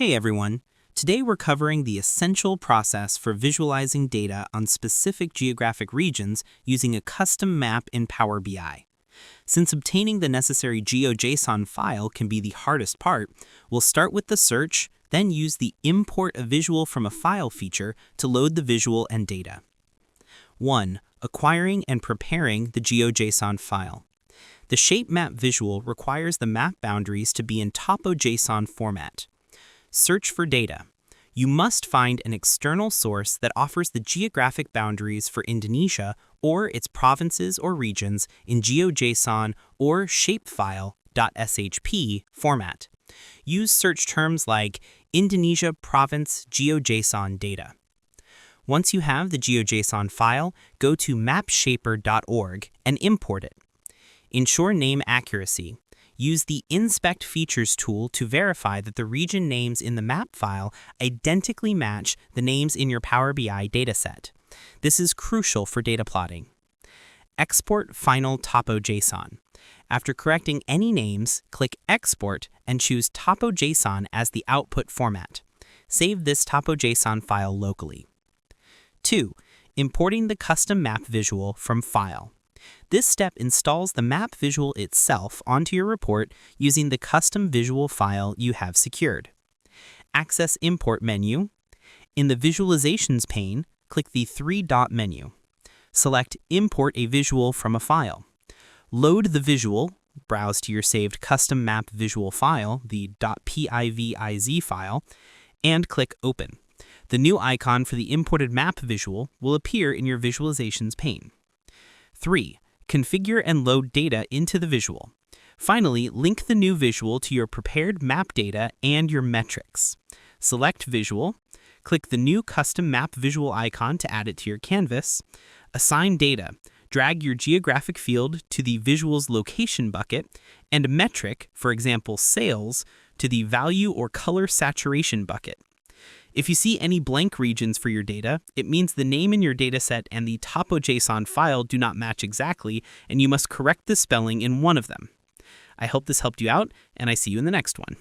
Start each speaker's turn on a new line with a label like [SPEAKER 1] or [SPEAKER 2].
[SPEAKER 1] Hey everyone! Today we're covering the essential process for visualizing data on specific geographic regions using a custom map in Power BI. Since obtaining the necessary GeoJSON file can be the hardest part, we'll start with the search, then use the Import a Visual from a File feature to load the visual and data. 1. Acquiring and preparing the GeoJSON file. The shape map visual requires the map boundaries to be in TopoJSON format. Search for data. You must find an external source that offers the geographic boundaries for Indonesia or its provinces or regions in GeoJSON or Shapefile.shp format. Use search terms like Indonesia Province GeoJSON data. Once you have the GeoJSON file, go to mapshaper.org and import it. Ensure name accuracy. Use the Inspect Features tool to verify that the region names in the map file identically match the names in your Power BI dataset. This is crucial for data plotting. Export final TopoJSON. After correcting any names, click Export and choose TopoJSON as the output format. Save this TopoJSON file locally. 2. Importing the custom map visual from File. This step installs the map visual itself onto your report using the custom visual file you have secured. Access Import menu. In the Visualizations pane, click the three-dot menu. Select Import a Visual from a File. Load the visual, browse to your saved custom map visual file, the .piviz file, and click Open. The new icon for the imported map visual will appear in your Visualizations pane. 3. Configure and load data into the visual. Finally, link the new visual to your prepared map data and your metrics. Select Visual, click the new custom map visual icon to add it to your canvas. Assign data. Drag your geographic field to the visual's location bucket and metric, for example sales, to the value or color saturation bucket. If you see any blank regions for your data, it means the name in your dataset and the TopoJSON file do not match exactly, and you must correct the spelling in one of them. I hope this helped you out, and I see you in the next one.